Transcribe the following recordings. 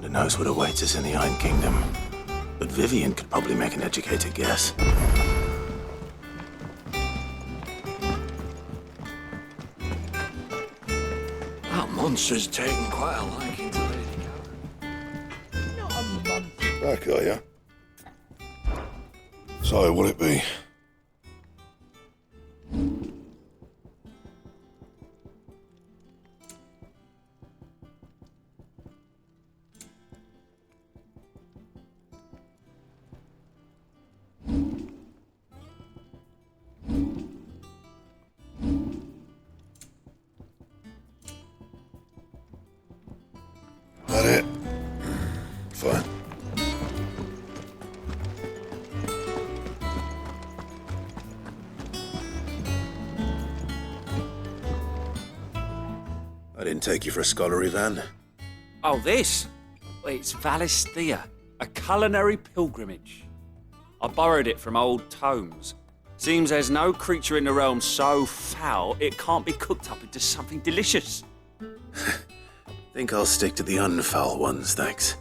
Who knows what awaits us in the Iron Kingdom? But Vivian could probably make an educated guess. That monster's taken quite a liking to Lady Gaga. Not a monster. Back, are ya? So, what'll it be? That it? Fine. I didn't take you for a scholarly van. Oh, this? Well, it's Valisthea, a culinary pilgrimage. I borrowed it from old tomes. Seems there's no creature in the realm so foul it can't be cooked up into something delicious. Think I'll stick to the unfoul ones, thanks.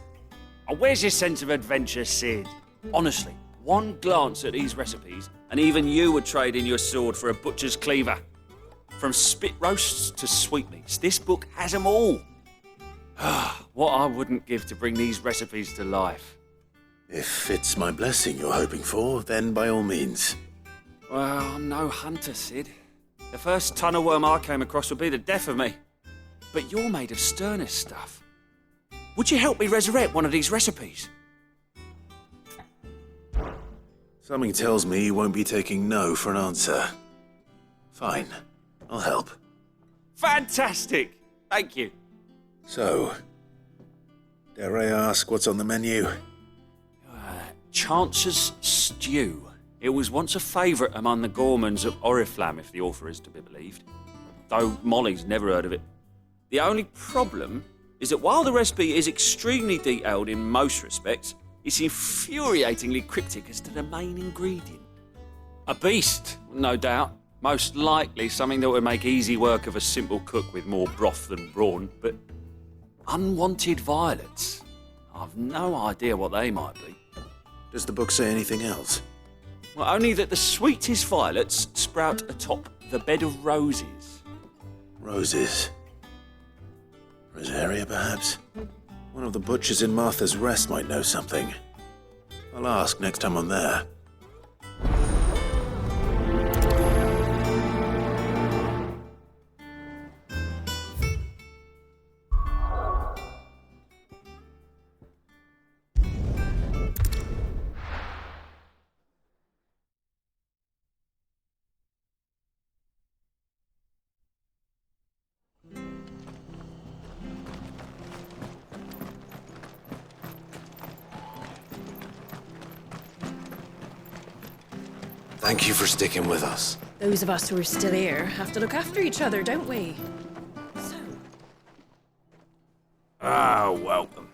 Oh, where's your sense of adventure, Sid? Honestly, one glance at these recipes, and even you would trade in your sword for a butcher's cleaver. From spit roasts to sweetmeats, this book has them all. What I wouldn't give to bring these recipes to life. If it's my blessing you're hoping for, then by all means. Well, I'm no hunter, Sid. The first tunnel worm I came across would be the death of me. But you're made of sterner stuff. Would you help me resurrect one of these recipes? Something tells me you won't be taking no for an answer. Fine, I'll help. Fantastic! Thank you. So, dare I ask what's on the menu? Chance's Stew. It was once a favourite among the gourmands of Oriflamme, if the author is to be believed. Though Molly's never heard of it. The only problem is that while the recipe is extremely detailed in most respects, it's infuriatingly cryptic as to the main ingredient. A beast, no doubt. Most likely something that would make easy work of a simple cook with more broth than brawn, but unwanted violets. I've no idea what they might be. Does the book say anything else? Well, only that the sweetest violets sprout atop the bed of roses. Roses. Rosaria, perhaps? One of the butchers in Martha's Rest might know something. I'll ask next time I'm there. Thank you for sticking with us. Those of us who are still here have to look after each other, don't we? So, Ah, welcome.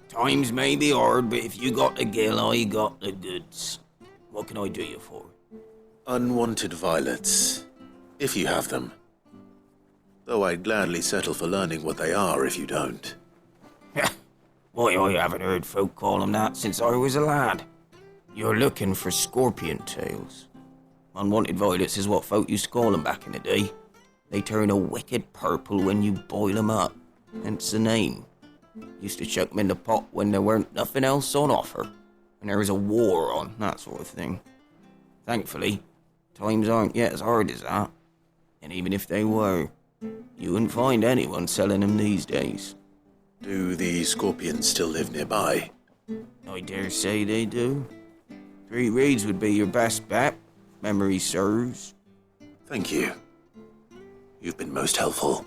Times may be hard, but if you got the gill, I got the goods. What can I do you for? Unwanted violets. If you have them. Though I'd gladly settle for learning what they are if you don't. Why, I haven't heard folk call them that since I was a lad. You're looking for scorpion tails. Unwanted violets is what folk used to call them back in the day. They turn a wicked purple when you boil them up, hence the name. Used to chuck them in the pot when there weren't nothing else on offer, and there was a war on, that sort of thing. Thankfully, times aren't yet as hard as that, and even if they were, you wouldn't find anyone selling them these days. Do the scorpions still live nearby? I dare say they do. 3 Reeds would be your best bet, memory serves. Thank you. You've been most helpful.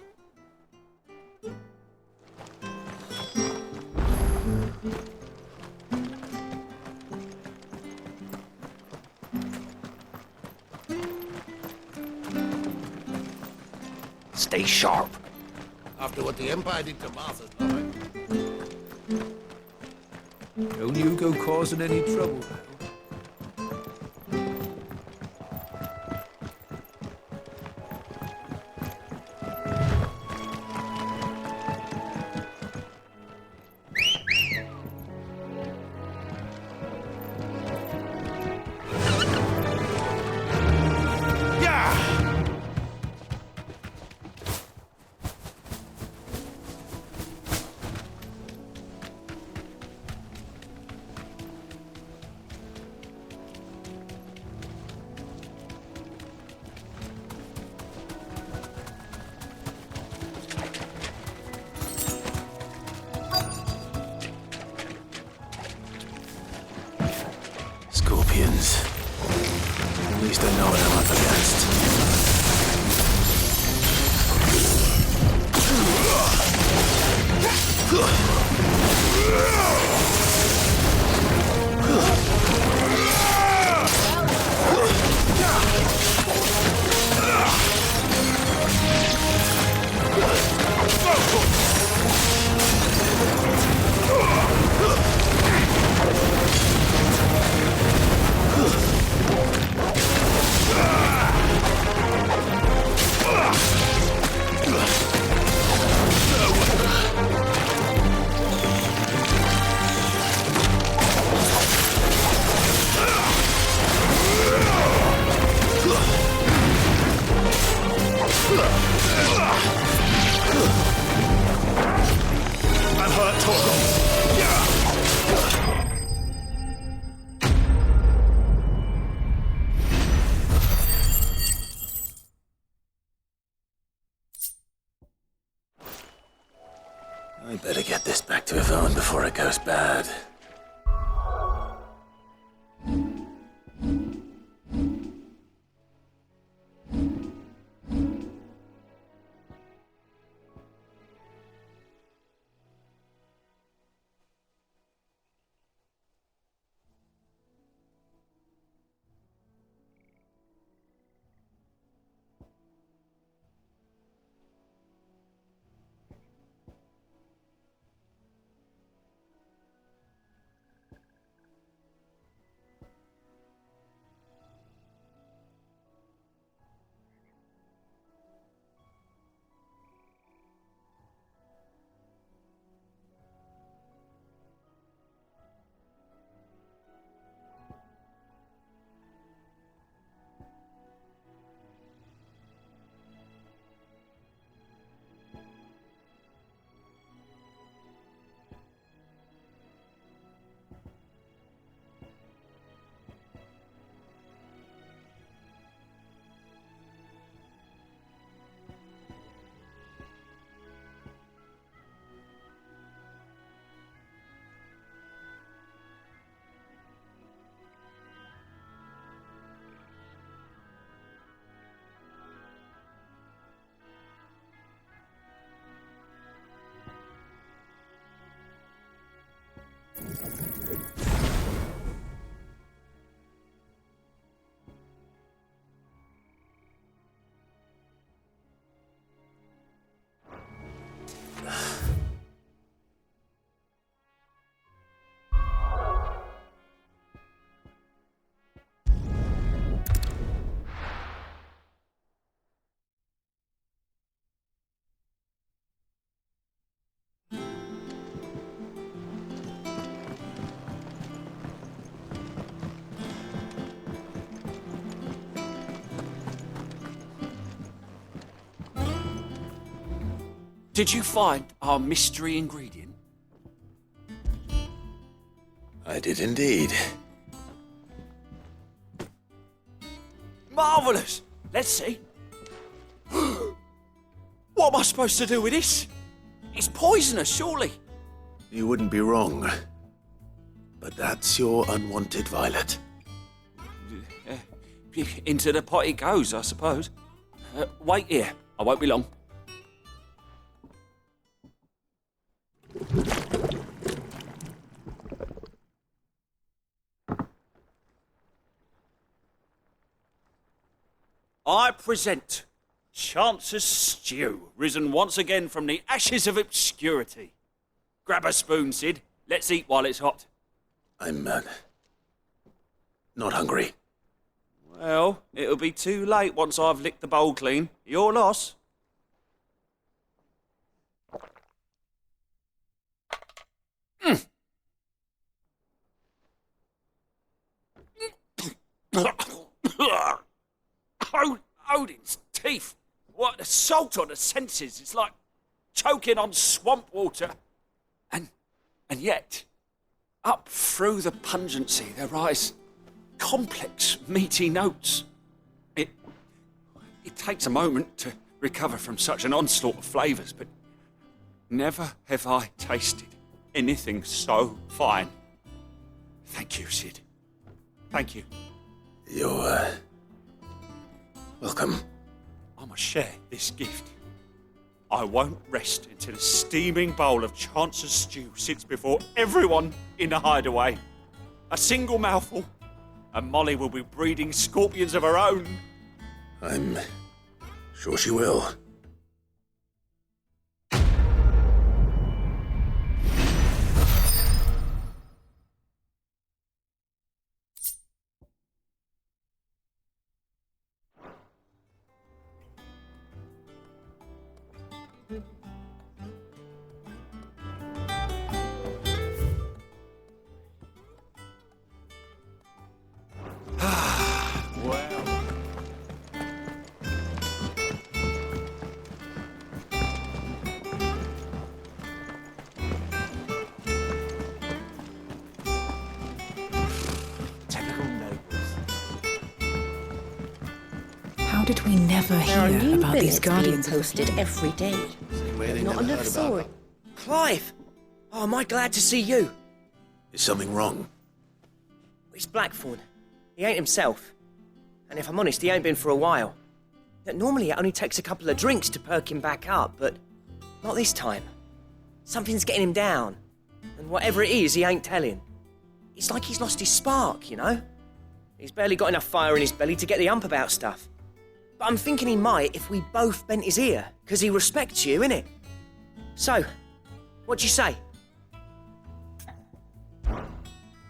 Stay sharp. After what the Empire did to Martha's mother. Don't you go causing any trouble now. champions. At least I know what I'm up against. I'm hurt, Torgal. I better get this back to Yvonne before it goes bad. Did you find our mystery ingredient? I did indeed. Marvellous! Let's see. What am I supposed to do with this? It's poisonous, surely. You wouldn't be wrong. But that's your unwanted violet. Into the pot it goes, I suppose. Wait here. I won't be long. I present Chance's Stew, risen once again from the ashes of obscurity. Grab a spoon, Sid. Let's eat while it's hot. I'm, not hungry. Well, it'll be too late once I've licked the bowl clean. Your loss. Odin's teeth. What a salt on the senses. It's like choking on swamp water. And yet, up through the pungency, there rise complex, meaty notes. It takes a moment to recover from such an onslaught of flavours, but never have I tasted anything so fine. Thank you, Sid. Thank you. You're, welcome. I must share this gift. I won't rest until a steaming bowl of Chance's stew sits before everyone in the hideaway. A single mouthful, and Molly will be breeding scorpions of her own. I'm sure she will. How did we never There are hear new about these billets being guardians of the posted flame? every day. Same way they Not never enough heard about sword. them. Clive! Oh, am I glad to see you? Is something wrong? It's Blackthorn. He ain't himself. And if I'm honest, he ain't been for a while. Normally it only takes a couple of drinks to perk him back up, but not this time. Something's getting him down. And whatever it is, he ain't telling. It's like he's lost his spark, you know? He's barely got enough fire in his belly to get the ump about stuff. But I'm thinking he might if we both bent his ear, because he respects you, innit? So, what do you say?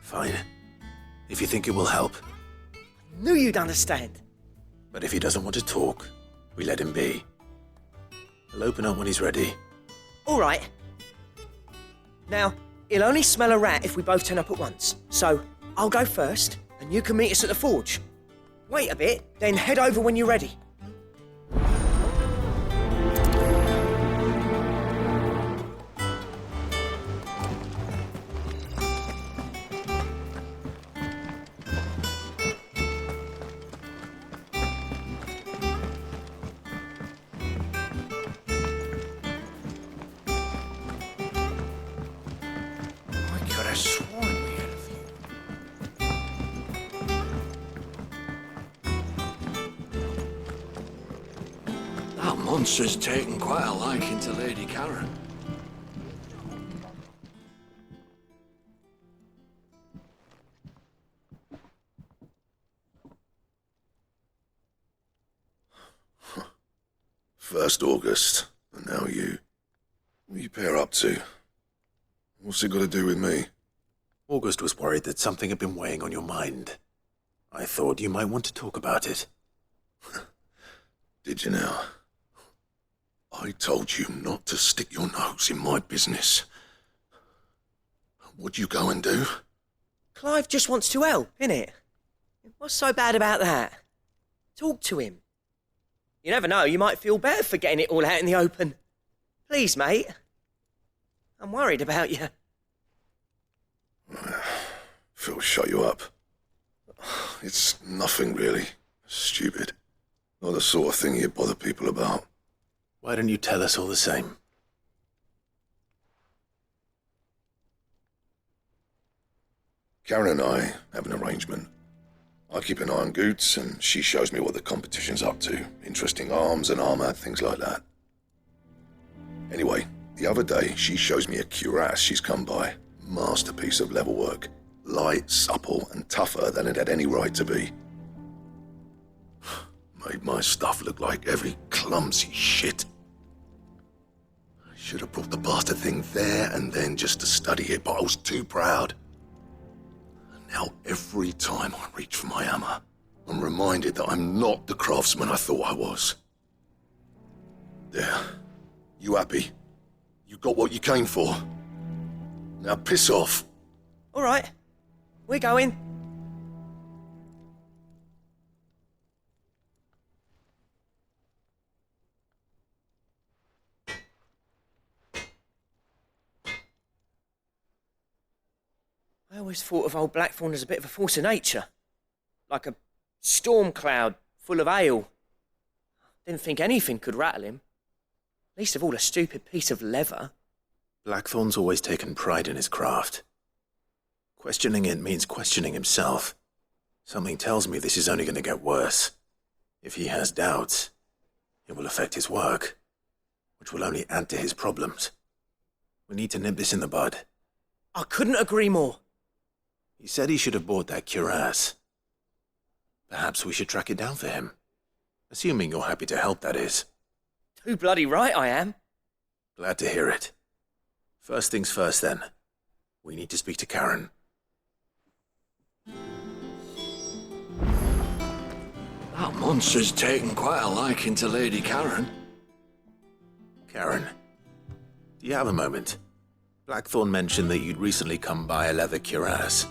Fine. If you think it will help. Knew you'd understand. But if he doesn't want to talk, we let him be. He'll open up when he's ready. All right. Now, he'll only smell a rat if we both turn up at once. So, I'll go first, and you can meet us at the forge. Wait a bit, then head over when you're ready. I could have sworn we had a few. That monster's taken quite a liking to Lady Karen. First August, and now you. What are you pair up to? What's it got to do with me? August was worried that something had been weighing on your mind. I thought you might want to talk about it. Did you now? I told you not to stick your nose in my business. What'd you go and do? Clive just wants to help, innit? What's so bad about that? Talk to him. You never know, you might feel better for getting it all out in the open. Please, mate. I'm worried about you. Phil, shut you up. It's nothing really. Stupid. Not the sort of thing you bother people about. Why don't you tell us all the same? Karen and I have an arrangement. I keep an eye on Goots, and she shows me what the competition's up to. Interesting arms and armor, things like that. Anyway, the other day, she shows me a cuirass she's come by. Masterpiece of level work. Light, supple, and tougher than it had any right to be. Made my stuff look like every clumsy shit. I should have brought the bastard thing there and then just to study it, but I was too proud. Now, every time I reach for my hammer, I'm reminded that I'm not the craftsman I thought I was. There. You happy? You got what you came for. Now piss off. All right, we're going. I always thought of old Blackthorn as a bit of a force of nature. Like a storm cloud full of ale. Didn't think anything could rattle him. Least of all a stupid piece of leather. Blackthorn's always taken pride in his craft. Questioning it means questioning himself. Something tells me this is only going to get worse. If he has doubts, it will affect his work, which will only add to his problems. We need to nip this in the bud. I couldn't agree more. He said he should have bought that cuirass. Perhaps we should track it down for him. Assuming you're happy to help, that is. Too bloody right I am. Glad to hear it. First things first, then. We need to speak to Karen. That monster's taken quite a liking to Lady Karen. Karen, do you have a moment? Blackthorn mentioned that you'd recently come by a leather cuirass.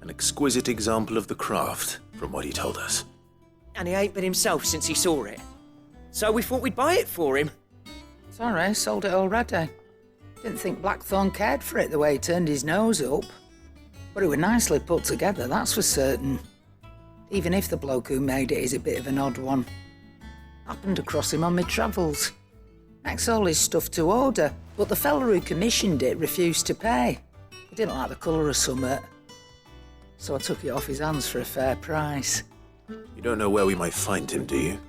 An exquisite example of the craft, from what he told us. And he ain't been himself since he saw it. So we thought we'd buy it for him. Sorry, sold it already. Didn't think Blackthorn cared for it the way he turned his nose up. But it was nicely put together, that's for certain. Even if the bloke who made it is a bit of an odd one. Happened across him on my travels. Makes all his stuff to order, but the fella who commissioned it refused to pay. He didn't like the colour of summit. So I took it off his hands for a fair price. You don't know where we might find him, do you?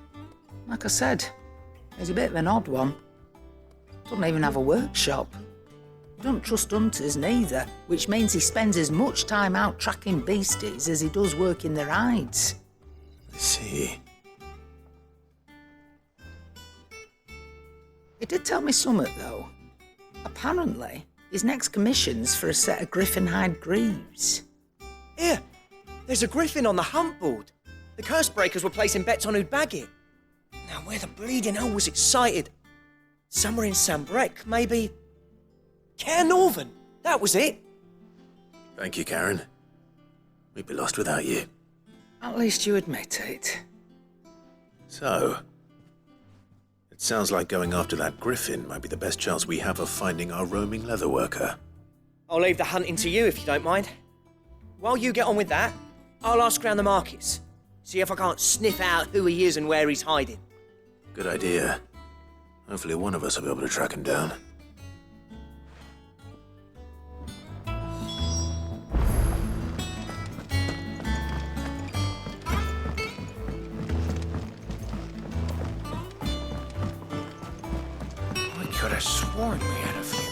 Like I said, he's a bit of an odd one. Doesn't even have a workshop. Don't trust hunters neither, which means he spends as much time out tracking beasties as he does working their hides. I see. He did tell me something, though. Apparently, his next commission's for a set of griffin hide greaves. Here, there's a griffin on the hunt board. The curse breakers were placing bets on who'd bag it. Now, where the bleeding hell was it sighted? Somewhere in Sambrec, maybe... Care Northern, that was it. Thank you, Karen. We'd be lost without you. At least you admit it. So, it sounds like going after that griffin might be the best chance we have of finding our roaming leatherworker. I'll leave the hunting to you if you don't mind. While you get on with that, I'll ask around the markets. See if I can't sniff out who he is and where he's hiding. Good idea. Hopefully one of us will be able to track him down. I could have sworn we had a few.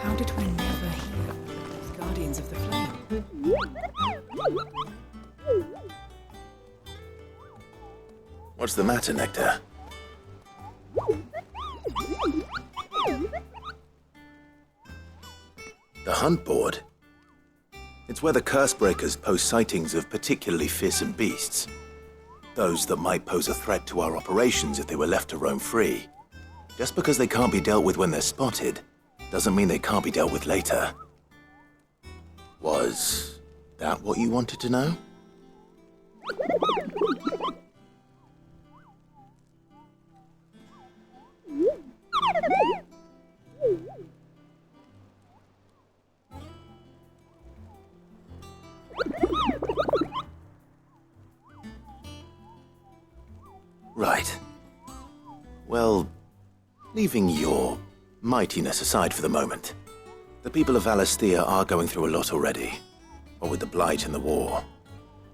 How did we never hear of those Guardians of the Flame? What's the matter, Nectar? The hunt board? It's where the curse breakers post sightings of particularly fearsome beasts. Those that might pose a threat to our operations if they were left to roam free. Just because they can't be dealt with when they're spotted, doesn't mean they can't be dealt with later. Was that what you wanted to know? Right. Well, leaving your mightiness aside for the moment, the people of Valisthea are going through a lot already. What with the Blight and the war.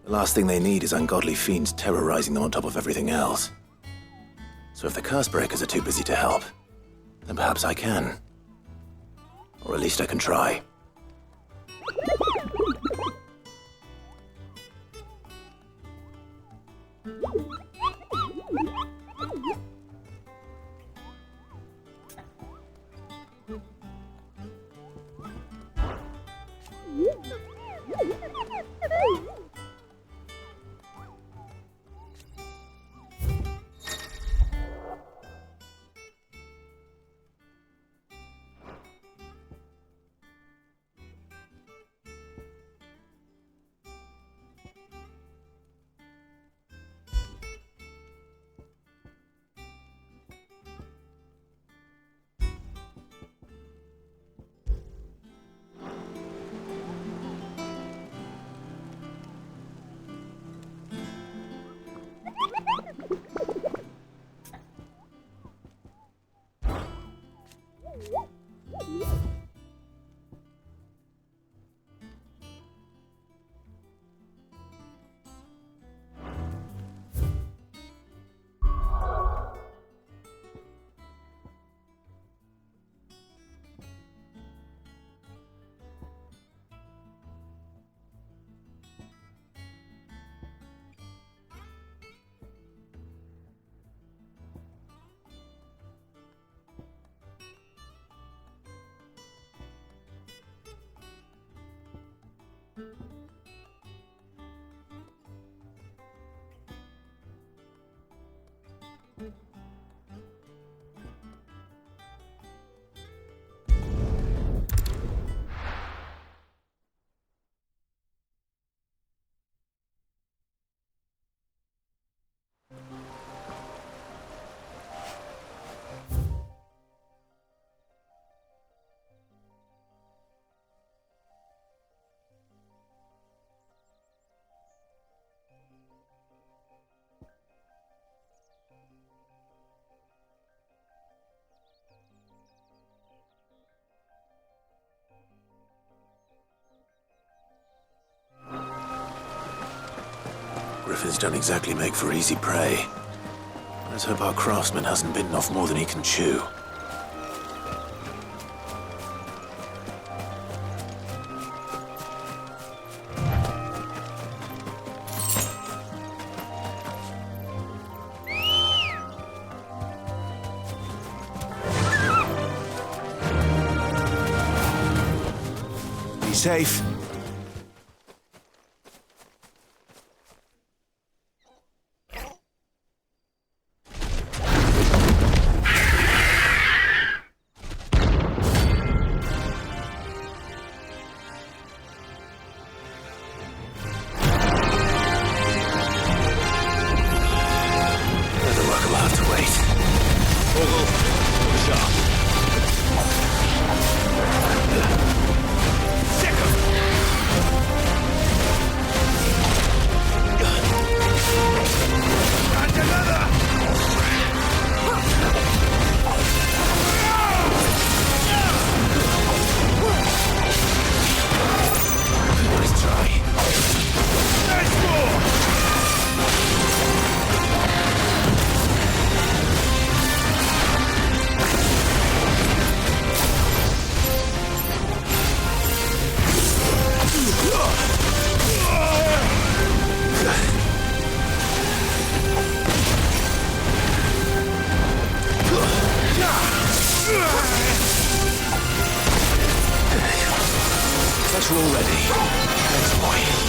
The last thing they need is ungodly fiends terrorizing them on top of everything else. So if the Cursebreakers are too busy to help, then perhaps I can. Or at least I can try. Griffins don't exactly make for easy prey. Let's hope our craftsman hasn't bitten off more than he can chew. Be safe. We're all ready. Thanks, boy.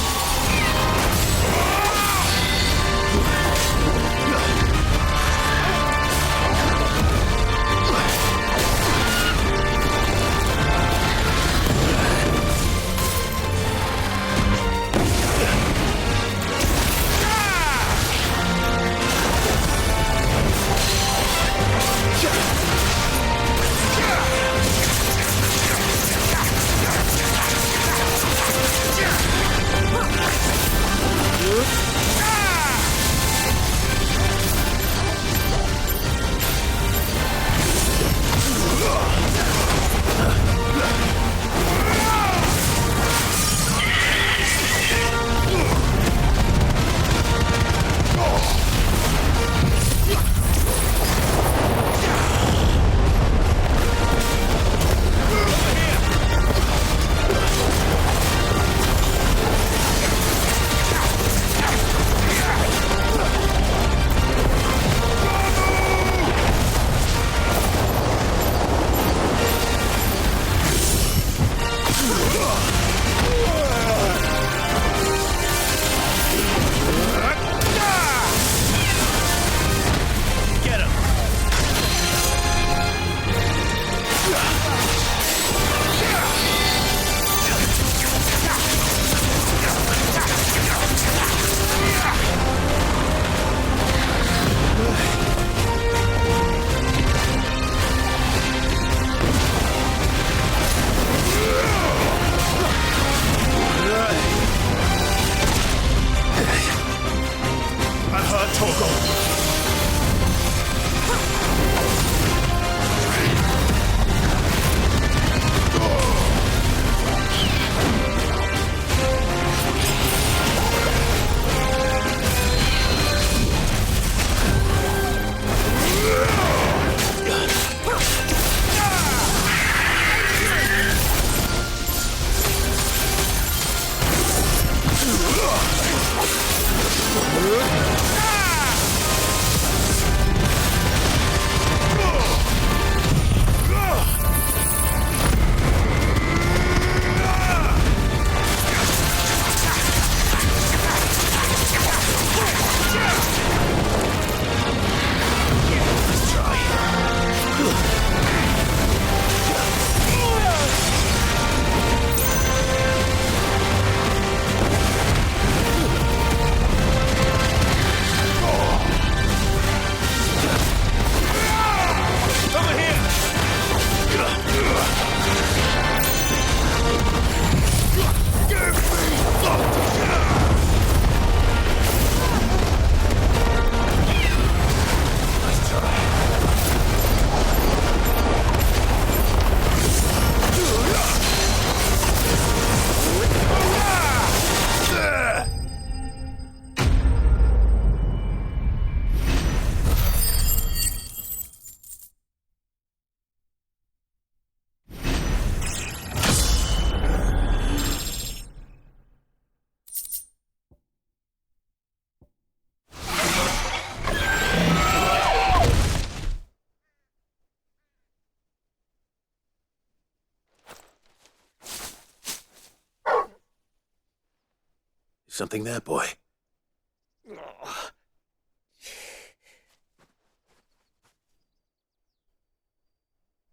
Something there, boy.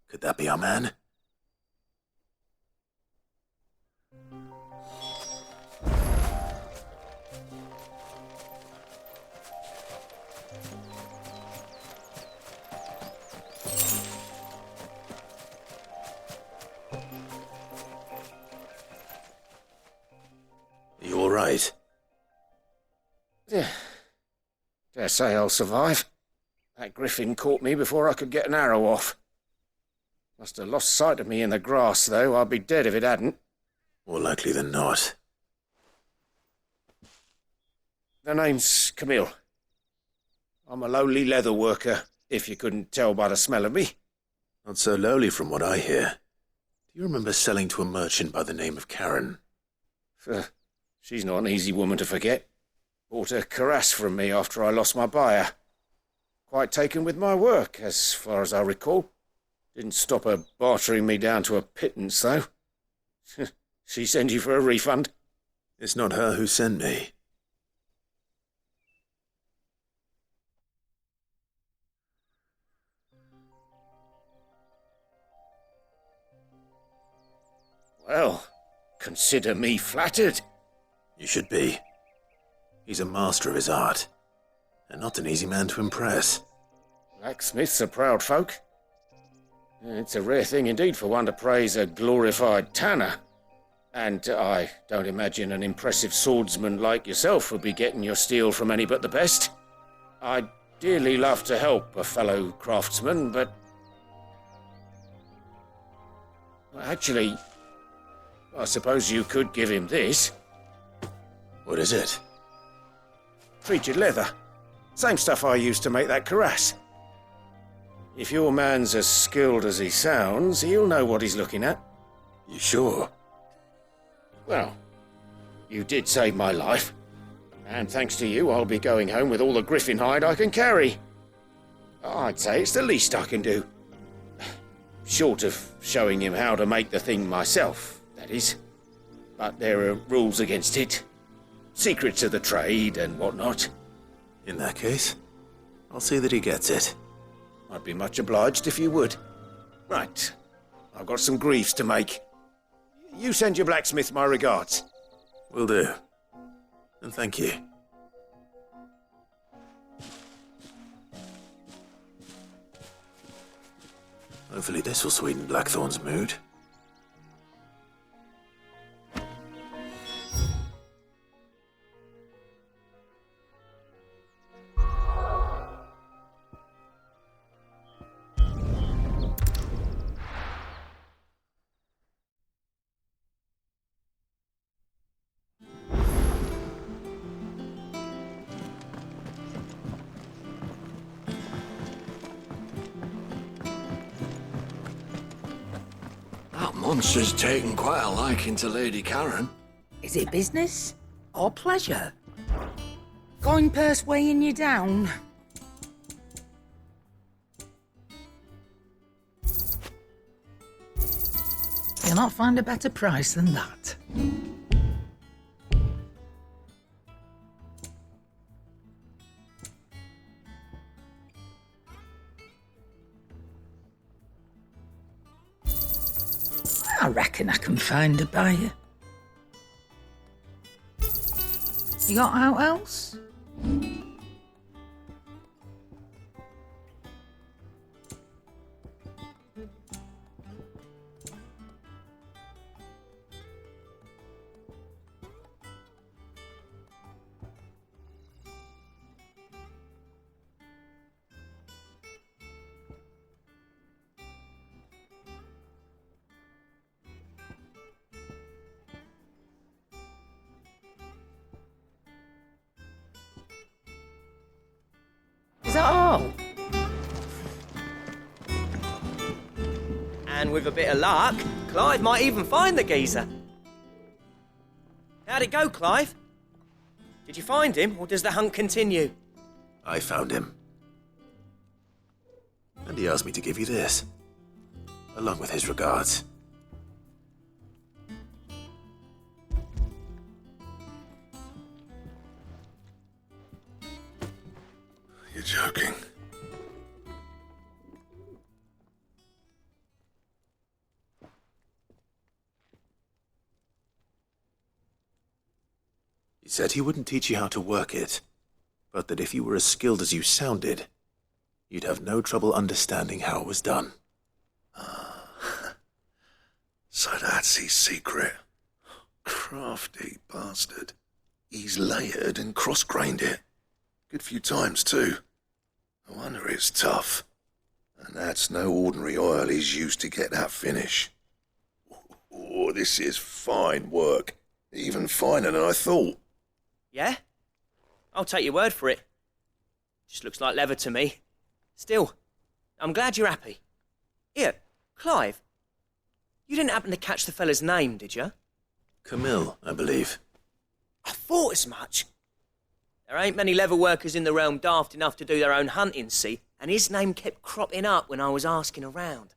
Could that be our man? You all right? Dare say I'll survive. That griffin caught me before I could get an arrow off. Must have lost sight of me in the grass, though. I'd be dead if it hadn't. More likely than not. The name's Camille. I'm a lowly leather worker, if you couldn't tell by the smell of me. Not so lowly from what I hear. Do you remember selling to a merchant by the name of Karen? She's not an easy woman to forget. Bought a cuirass from me after I lost my buyer. Quite taken with my work, as far as I recall. Didn't stop her bartering me down to a pittance, though. She send you for a refund? It's not her who sent me. Well, consider me flattered. You should be. He's a master of his art, and not an easy man to impress. Blacksmiths are proud folk. It's a rare thing indeed for one to praise a glorified tanner. And I don't imagine an impressive swordsman like yourself would be getting your steel from any but the best. I'd dearly love to help a fellow craftsman, but... Well, actually, I suppose you could give him this. What is it? Treated leather. Same stuff I used to make that cuirass. If your man's as skilled as he sounds, he'll know what he's looking at. You sure? Well, you did save my life. And thanks to you, I'll be going home with all the griffin hide I can carry. I'd say it's the least I can do. Short of showing him how to make the thing myself, that is. But there are rules against it. Secrets of the trade and whatnot. In that case, I'll see that he gets it. I'd be much obliged if you would. Right. I've got some greaves to make. You send your blacksmith my regards. Will do. And thank you. Hopefully this will sweeten Blackthorn's mood. That monster's taken quite a liking to Lady Karen. Is it business or pleasure? Coin purse weighing you down? You'll not find a better price than that. I reckon I can find a buyer. You got out else? Is that all? And with a bit of luck, Clive might even find the geezer. How'd it go, Clive? Did you find him, or does the hunt continue? I found him. And he asked me to give you this, along with his regards. said he wouldn't teach you how to work it, but that if you were as skilled as you sounded, you'd have no trouble understanding how it was done. So that's his secret. Crafty bastard. He's layered and cross-grained it. Good few times, too. No wonder it's tough. And that's no ordinary oil he's used to get that finish. Oh, this is fine work. Even finer than I thought. Yeah? I'll take your word for it. Just looks like leather to me. Still, I'm glad you're happy. Here, Clive. You didn't happen to catch the fella's name, did you? Camille, I believe. I thought as much. There ain't many leather workers in the realm daft enough to do their own hunting, see? And his name kept cropping up when I was asking around.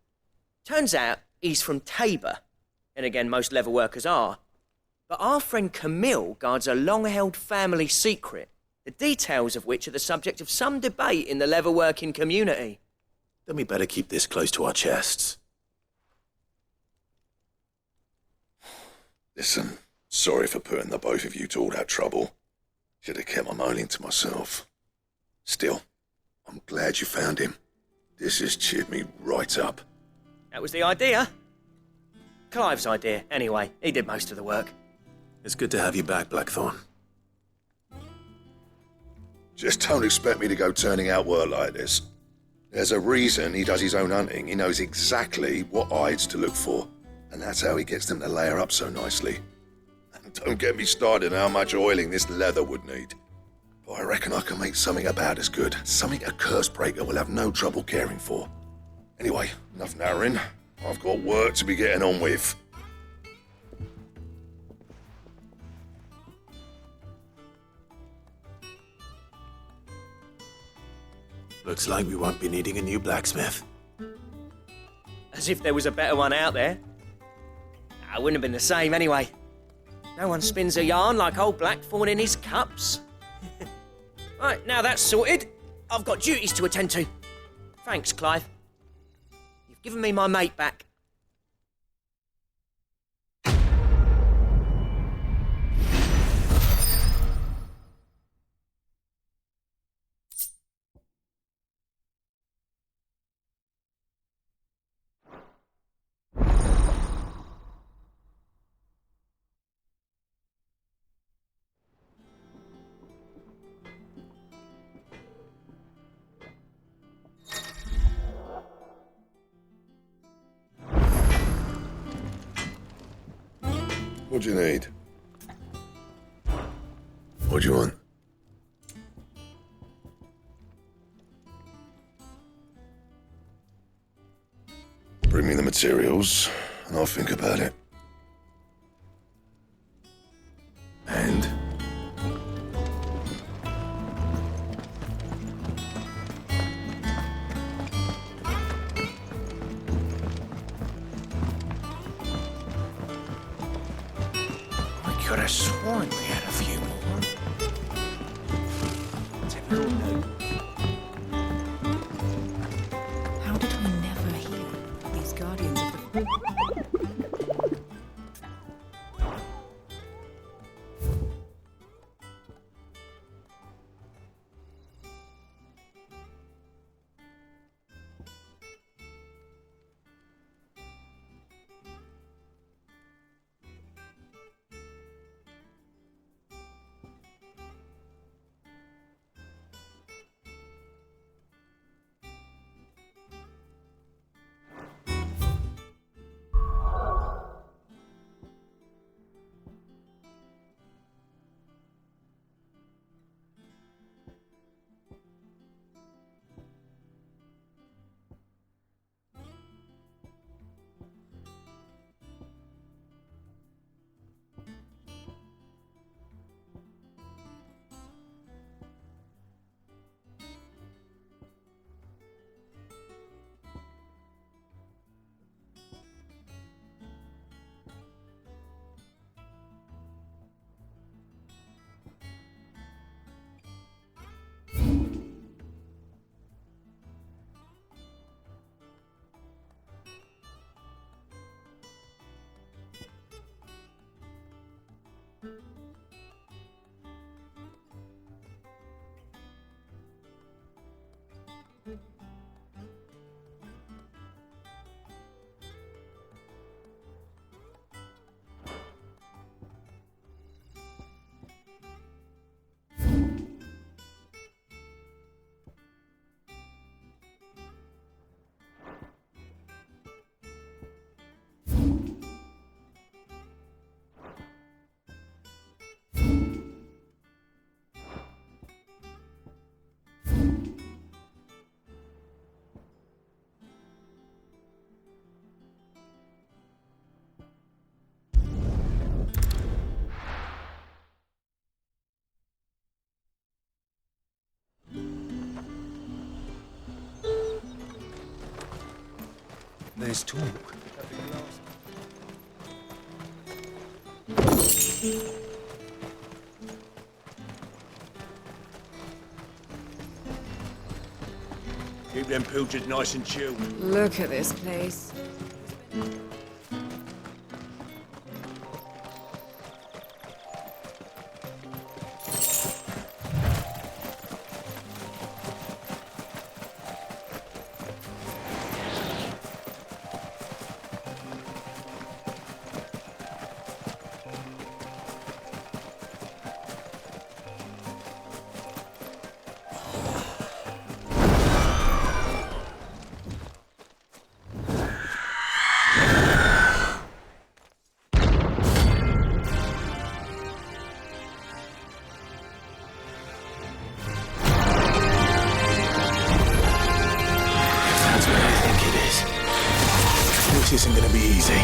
Turns out he's from Tabor. And again, most leather workers are. But our friend Camille guards a long-held family secret, the details of which are the subject of some debate in the leather-working community. Then we better keep this close to our chests. Listen, sorry for putting the both of you to all that trouble. Should have kept my moaning to myself. Still, I'm glad you found him. This has cheered me right up. That was the idea. Clive's idea, anyway. He did most of the work. It's good to have you back, Blackthorn. Just don't expect me to go turning out work like this. There's a reason he does his own hunting. He knows exactly what hides to look for. And that's how he gets them to layer up so nicely. And don't get me started on how much oiling this leather would need. But I reckon I can make something about as good. Something a curse breaker will have no trouble caring for. Anyway, enough narrowing. I've got work to be getting on with. Looks like we won't be needing a new blacksmith. As if there was a better one out there. It wouldn't have been the same anyway. No one spins a yarn like old Blackthorn in his cups. Right, now that's sorted, I've got duties to attend to. Thanks, Clive. You've given me my mate back. What do you need? What do you want? Bring me the materials, and I'll think about it. And? I could have sworn we had a few more. Typical noob. How did we never hear these guardians of the... There's talk. Keep them pilchards nice and chilled. Look at this place. That's what I think it is. This isn't gonna be easy.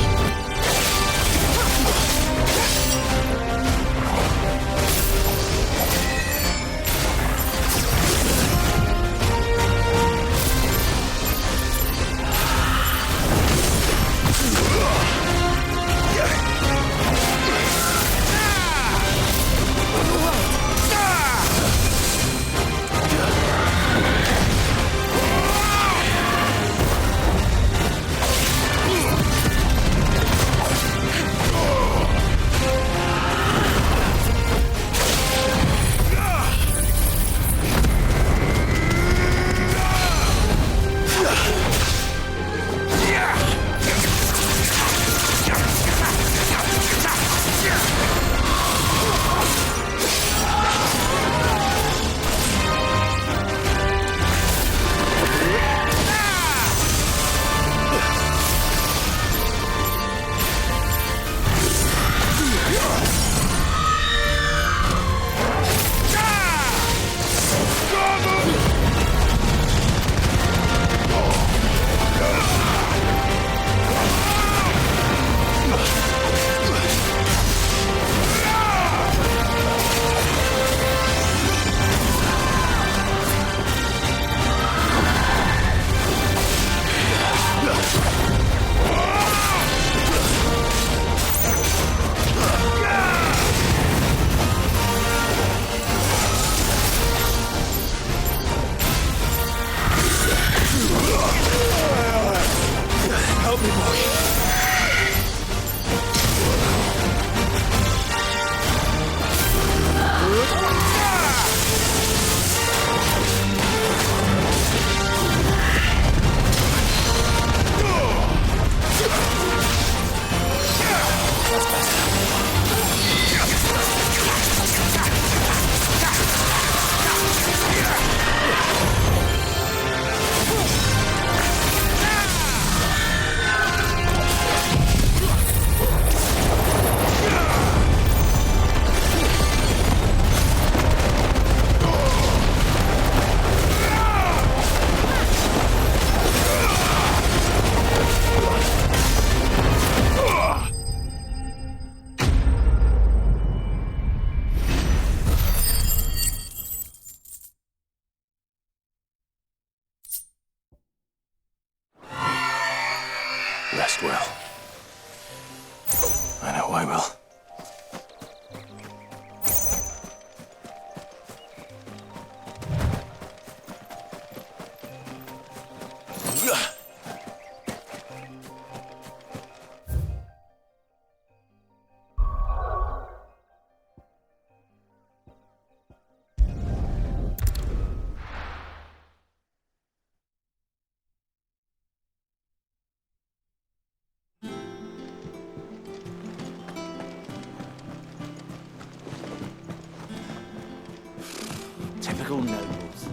Rest well. I know I will. Typical nobles.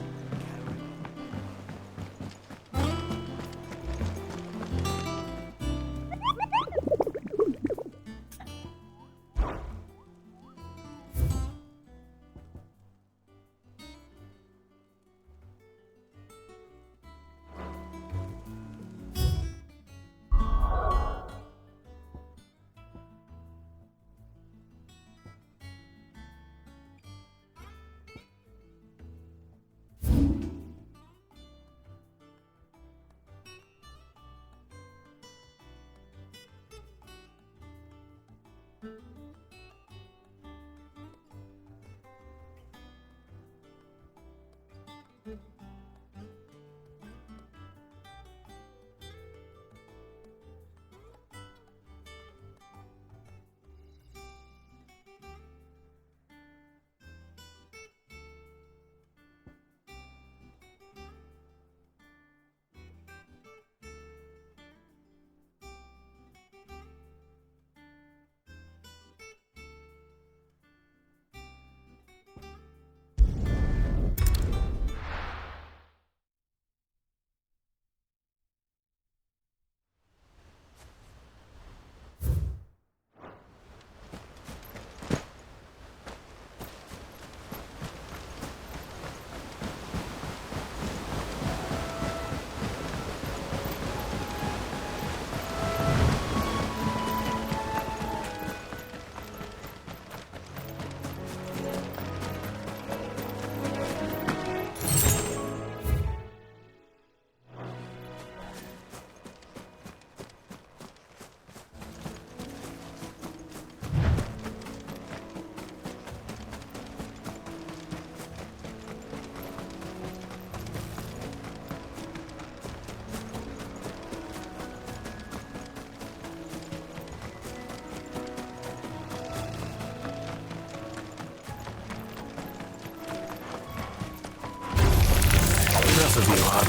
Enough of you, are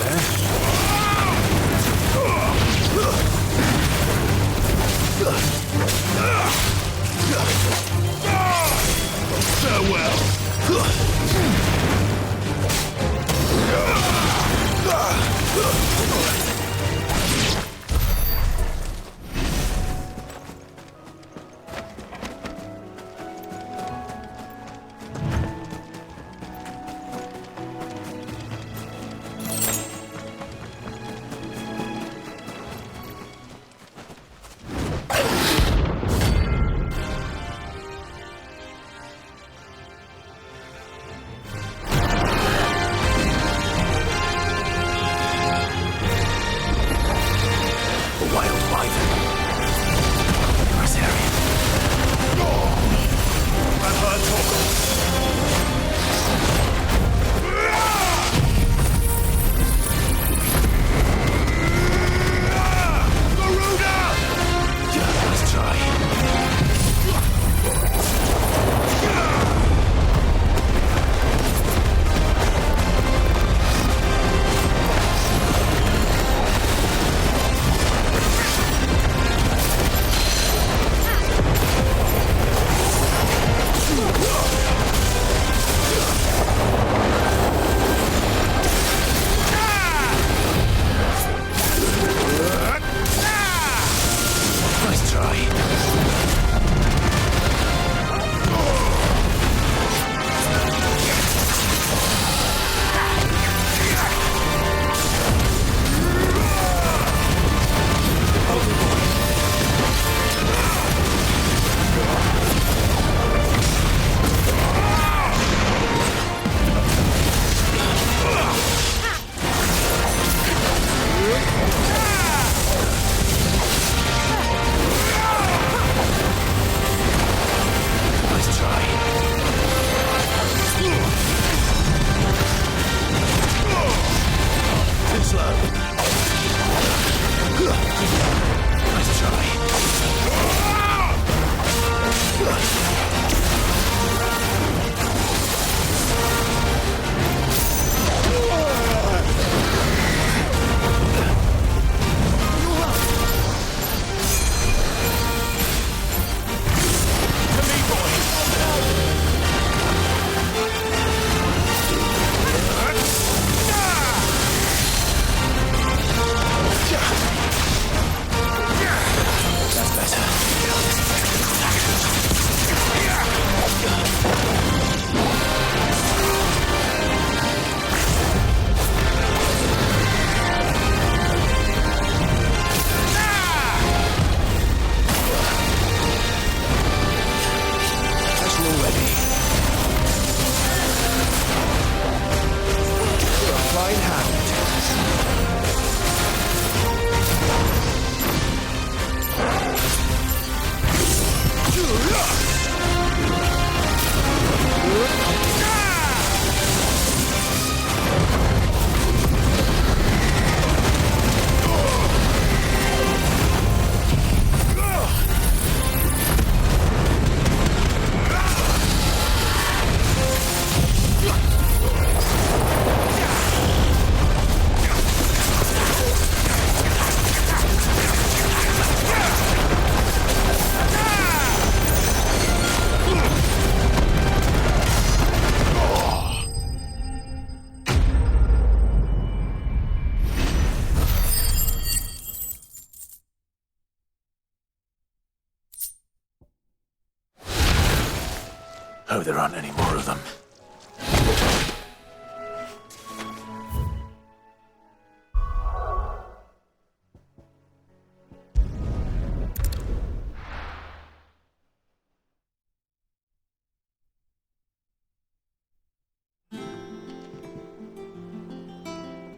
Hope there aren't any more of them.